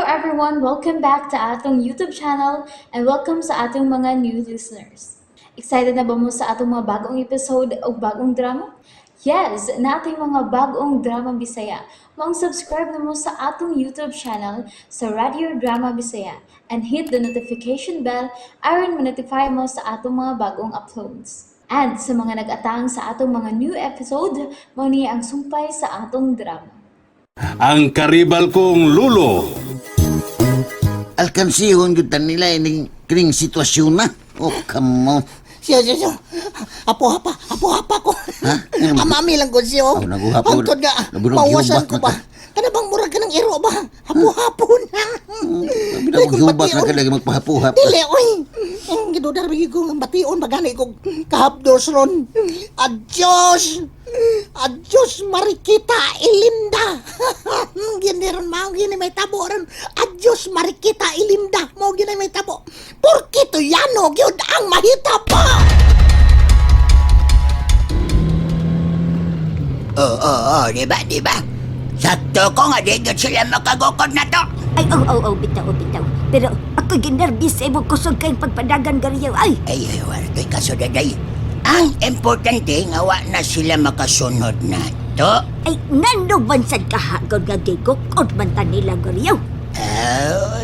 everyone, welcome back to atong YouTube channel and welcome sa atong mga new listeners. Excited na ba mo sa atong mga bagong episode o bagong drama? Yes, na ating mga bagong drama Bisaya. Subscribe na mo sa atong YouTube channel sa Radio Drama Bisaya and hit the notification bell aron ma-notify mo sa atong mga bagong uploads. And sa mga nag-atang sa atong mga new episode, mo niya ang sumpay sa atong drama. Ang karibal kong lulo. Alkansihon gyud ta nila ining kining sitwasyon na. Oh, come on. Siya. Apo-hapa ko. Ha? Ano? Amami lang ko siya. Oh, naguhapo. Hangtod nga, Nabunog mawasan yubak ko na ba? ka. Kana bang murag ka ng iro ba? Hapo-hapo na. Hubak na ka lagi magpahapuhap. Dili, oy. Ang gidudar bigi ko ang bation bagani ko kahapdos ron. Adios. Adios Marikita Ilinda. Gini ron mao gini may tabo ron. Adios Marikita Ilinda. Mao gini may tabo. Porkito yano gyud ang mahita pa. di ba? Sakto ko nga di gyud sila makagukod na to. Ay, bitaw. Pero ako ginervous sa imong kusog kayong pagpadagan gariyaw. Ay, Wala ko'y kasudaday. Ang importante nga wa na sila makasunod na to. nandog bansad kahagod nga gigukod man ta nila gariyaw.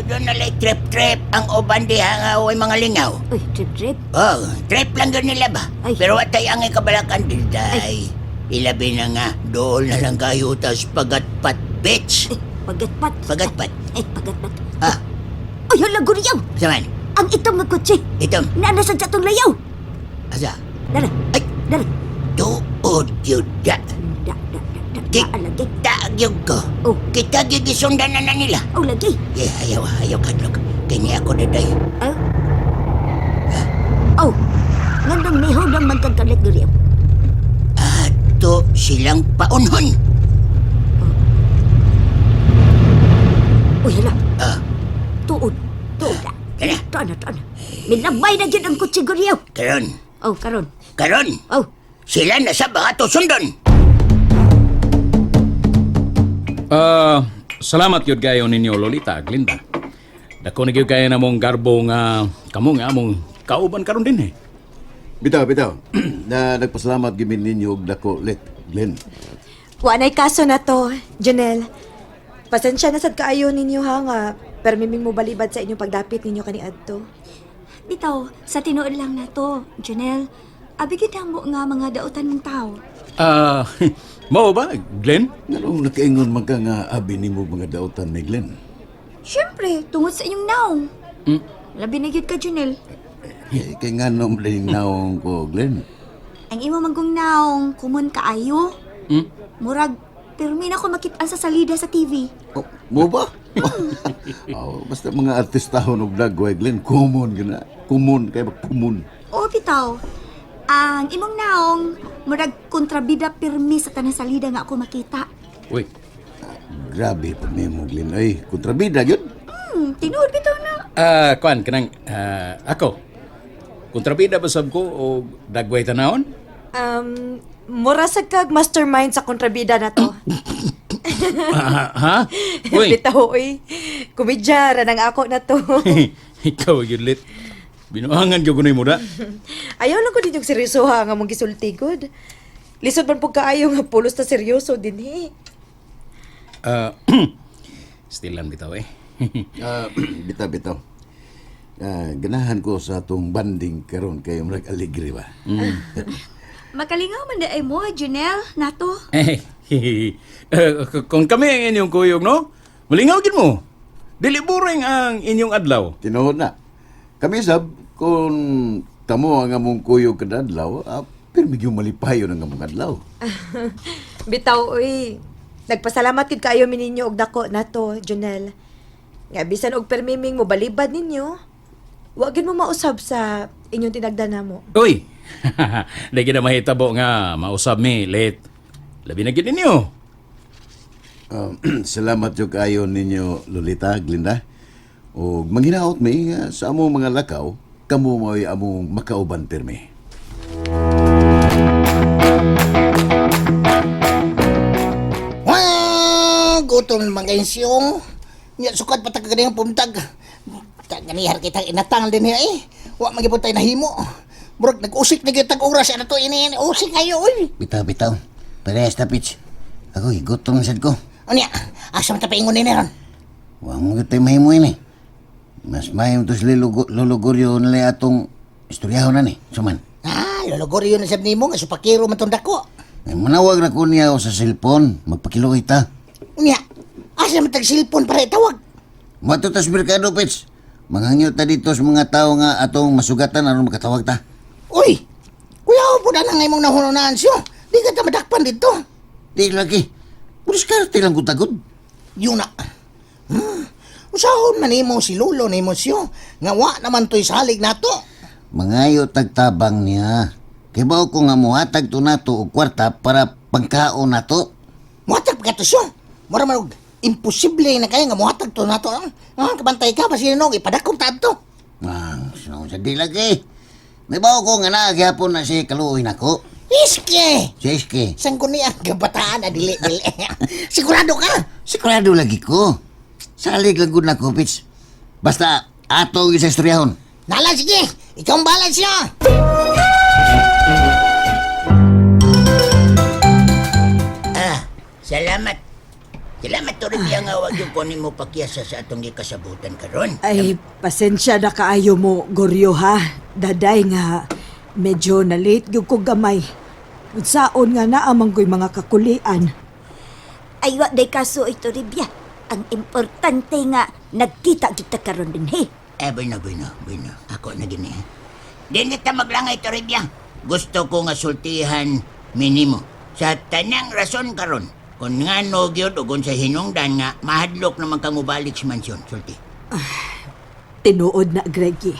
Doon nalay trip-trip ang uban diha nga way mga lingaw. Uy, trip. Oh, trip lang gud nila ba? Ay. Pero watay ang ikabalakan diday. Ilabi na nga, doon na lang kayo tas pagatpat, bitch. Pagatpat. Pagatpat. Pagatpat. Ah, Ay, hala gariyaw. saman? Ang itom nga kutsi. Itom, Naanasan sa itong layaw. asa? Dara. Ay. Dara. Tuod yun da. Lagi. Tagyog ko. Oh. Kita gigisundan na nila. Lagi. Ayaw kadlok. Kini ako daday. Ngandang nihaw ng magkagkalit gariyaw. Ato silang paunhon. Uy, hala. Ah, Tuod na. kana. Tuan na. Minabay na dyan ang kutsi gariyaw. Karon. Karon. Karon. Sila nasa bato sundon. Salamat yun kayo ninyo, Lolita, Glinda. Dako na yun kayo na mong garbo nga kamo nga mong kauban karon din eh. Bitaw. Na nagpasalamat gimin ninyo og dako let, Glenn. Wanay kaso na to, Janelle. Pasensya na sad kaayo ninyo ha nga, pero miming mo balibad sa inyong pagdapit ninyo kani adto. Bitaw, sa tinuod lang na to, Janelle. Abigid mo nga mga dautan mong tao. Mao ba, Glenn? Nganong nakaingon man ka nga abi nimo mga dautan ni Glenn? Siyempre, tungod sa inyong naong. Labi na gyud ka, Janelle. Kay nga nung naong ko, Glenn. Ang imo manggong naong, kumon kaayo. Murag, pero may na ako makitaan sa salida sa TV. Oh, mo ba? Basta mga artistahon og dagway, Glenn. Kumon gina. Kumon kay kumun. O, bitaw. Ang imong naong, murag kontrabida pirmi sa tanang salida nga ako makita. Uy, Grabe pa nimo, Glenn. Ay, kontrabida gyud. Tinuod bitaw na. Kuan, kanang, ako. Kontrabida ba sab ko o dagway tanawon? Mura sad kag mastermind sa kontrabida na to. Ha? Uy, Bitaw, uy. Kumidya, ranang ako na to. ikaw yun lit. Binuangan ka kunay mo na. Ayaw lang ko din yung seryoso ha, nga mong gisulti good. Lisod man po kaayo nga pulos na seryoso din eh. Still lang bitaw eh. Bitaw. Ganahan ko sa atong banding karon kay murag alegre ba. Makalingaw man na ay mo, Janelle, nato. Kung kami ang inyong kuyog, no? Malingaw gid mo. Dili boring ang inyong adlaw. Tinuod na. Kami sab kung tamo ang among kuyog kada adlaw, pero medyo malipayon ang among adlaw. Bitaw, uy. Nagpasalamat kid kaayo mi ninyo og dako na to, Janelle. Nga bisan og permiming mo balibad ninyo. Wa gyud mo mausab sa inyong tinagdan namo. Uy! Lagi na mahitabo nga mausab mi late. Labi na gid ninyo. Salamat yung kayo ninyo, Lolita, Glinda. O manghinaot mi nga sa among mga lakaw, kamo mo'y among makauban pirmi. Gutom mga insyong. Nya sukat pa taga pumtag. Ganihar kita inatang din niya eh. Wa magipon tayo nahimo. Murag nag-usik na gyud oras ano to ini usik kayo oy. Bitaw. Parehas na, Pitch. Ako, gutom sad ko. Unya, asa man ta paingon ni ron? Wa mo kita mahimo ini. Mas mahim to sila luluguryo nila atong istoryahon na ni. Suman. Lologor yun na sab nimo nga supakiro man tong dako. Ay, manawag na ko niya sa cellphone. Magpakilo kita. Unya, asa man tag cellphone para itawag? Matutas merkado, Pitch. Manghangyo ta dito sa mga tao nga atong masugatan aron makatawag ta. Uy, kuya po na nga imong nahununan siyo. Di ka ta madakpan dito. Di lagi. Pulis karte lang gutagod. Yun na. Usahon man nimo si Lolo nimo siyo. Nga wa naman to'y salig nato. Mangayo tagtabang niya. Kibaw ko nga muhatag to nato og kwarta para pangkaon nato. Muhatag pa ka to siyo. Mura man imposible na kaya nga muhatag to nato. Kabantay ka pa sinog ipadakop ta to. Sino sa di lagi. May bawo ko nga naagihapon na si kaluoy nako. Iske! Si Iske. San ko niya kabataan na dili. Sigurado ka? Sigurado lagi ko. Salig lang gud nako, Pitch. Basta ato isa istoryahon. Nala, sige! Ikaw ang balan siya! Salamat. Salamat to rin nga wag yung kunin mo pakyasa sa atong gikasabutan karon. Ay, pasensya na kaayo mo, Goryo ha. Daday nga, medyo na late gyud ko gamay. Unsaon nga naamang ko'y mga kakulian. Ay, wa day kaso ito, Ribya. Ang importante nga, nagkita kita karon din, he. Bueno. Ako na gini. Di kita maglangay to rin Gusto ko nga sultihan minimo. Sa tanang rason karon. Kung nga no gyud ugon sa hinungdan nga mahadlok naman kang ubalik sa mansyon, sulti. Tinuod na, Greggy.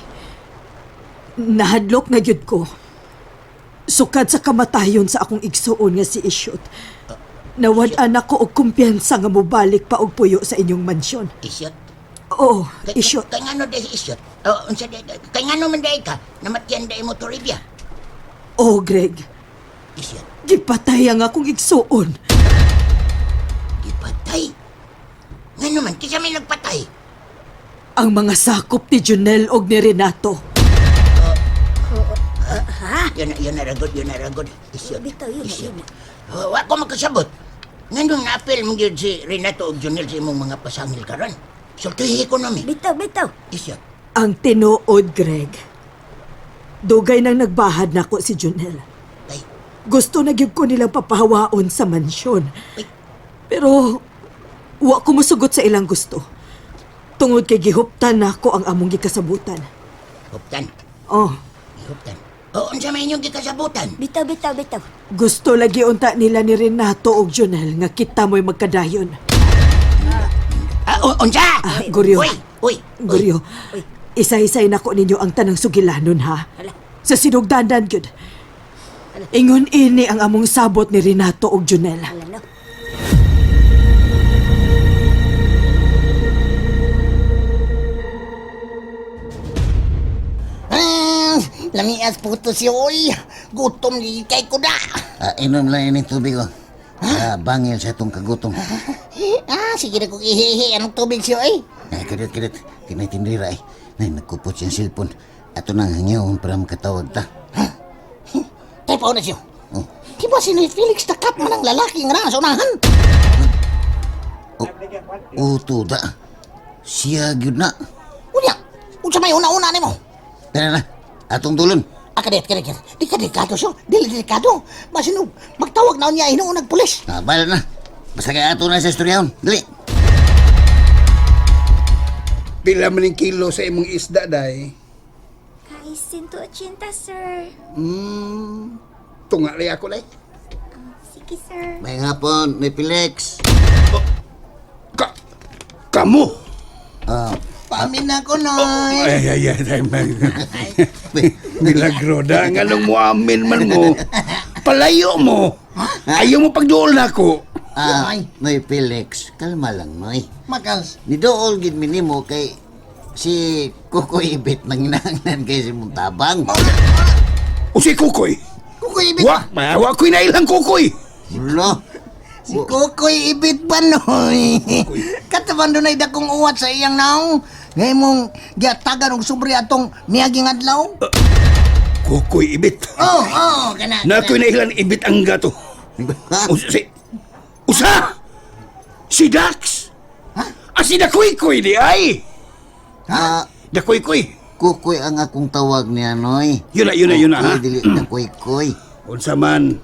Nahadlok na gyud ko. Sukad sa kamatayon sa akong igsuon nga si Isyot. Nawad-an ako og kumpiyansa nga mobalik pa og puyo sa inyong mansyon. Isyot? Oo, Isyot. Kay nga no day isyot? Unsa day? Kay nga no man day ka? Namatyan day mo to Ribya. Oo, Greg. Isyot? Gipatay ang akong igsuon. Ipatay? Nga naman, kisa may nagpatay. Ang mga sakop ni Junel og ni Renato. Yun na ragod. Isyot. Bitaw, yun na, yun na. Wa ko makasabot. Nga nung na-apel mo yun si Renato og Junel sa imong mga pasangil karon. Sultihi ko namin. Bitaw. Isyot. Ang tinuod, Greg. Dugay nang nagbahad na ko si Junel. Ay, Gusto na gyud ko nilang papahawaon sa mansyon. Ay. Pero, wa ko musugot sa ilang gusto. Tungod kay gihuptan na ko ang among gikasabutan. huptan. Oh, Huptan. O, unsa may inyong gikasabutan? Bitaw. gusto lagi unta nila ni Renato og Junel nga kita mo'y magkadayon. Unsa? Goryo. Uy. Goryo, isa-isay na ko ninyo ang tanang sugilanon ha. Sa sinugdanan gyud. Ingon ini ang among sabot ni Renato og Junel. Alano? Lamias puto siya, oy. Gutom li kay kuda. Inom lang ini tubig ko. Bangil sa itong kagutom. Sige na kong ihihi. Anong tubig siya, oy? Kadit. Kinatindira eh. Nay, nagkupot siyang cellphone. Ato nang hangyaw para makatawag ta. Tayo pa na siya. Oh. Di ba si Felix takap man ang lalaki nga sa unahan? Tuda. Siya gyud na. Unya, unsa may una-una ni mo? Tara na. Atong tulon. Kadit. Di ka delikado siya. Dili delikado. Masinog, magtawag na niya hinuon nagpulis. Bala na. Basta kaya ato na sa istoryahon. Dali. Pila man yung kilo sa imong isda, day? Kay 180, sir. Tunga rin ako, day. Sige, sir. May hapon, may Felix. Kamu? Pamin na ko, noy. Ay, milagro da. Nga nung mo amin man mo, palayo mo. Ayaw mo pagduol na ako. May Felix. Kalma lang, Noy. Makals. Nidool gid minimo kay si Kukoy Ibit nanginahanglan kay si Muntabang. O si Kukoy? Kukoy ibit. Wa ko'y nailang Kukoy. Lo. Si Kukoy ibit pa, noy. Taban doon ay dakong uwat sa iyang naong. Ngayon mong giatagan og sobre atong miyaging adlaw. Kukoy ibit. Kana. Na ako'y nailan ibit ang gato. Ha? Usa! Si Dax! Si Dakoy-koy di ay! Ah, Dakoy-koy. kukoy ang akong tawag niya, Noy. Yun na, ha? Kukoy, dili na kuy-kuy. Unsa man,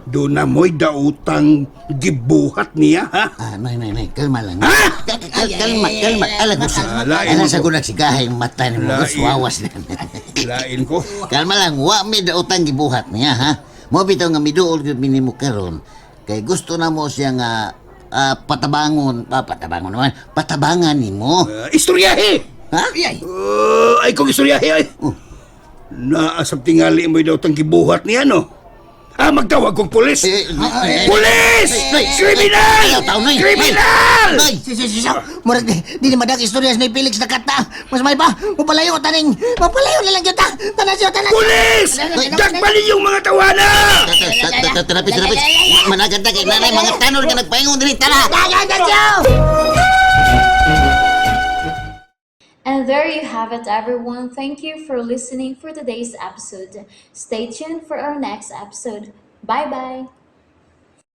doon na mo'y dautang gibuhat niya, ha? Noy, kalma lang. Ha? Kalma. Alam ko lain alam ko. sa gunak si gahay mata ni mo. Lain. Wawas na. Lain ko. Kalma lang, wa mi daotang gibuhat niya, ha? Mo bitaw nga miduol gyud minimo karon. Kay gusto na mo siya nga patabangan nimo. Istoryahe! Ha? Ay kong istoryahe, ay. Naasab tingali mo'y dautang gibuhat niya, no? Magtawag kong pulis! Pulis! Kriminal! Ayaw tao, Noy! Kriminal! Noy! Murag di ni madag istorya ni Felix na kata. Mas may pa, mapalayo taning. Mapalayo na lang kita. Tanan siya. Pulis! Dagbalin yung mga tawana! Terapis. Managad na kay nanay, mga tanol ka nagpaingon diri, tara! And there you have it, everyone. Thank you for listening for today's episode. Stay tuned for our next episode. Bye bye.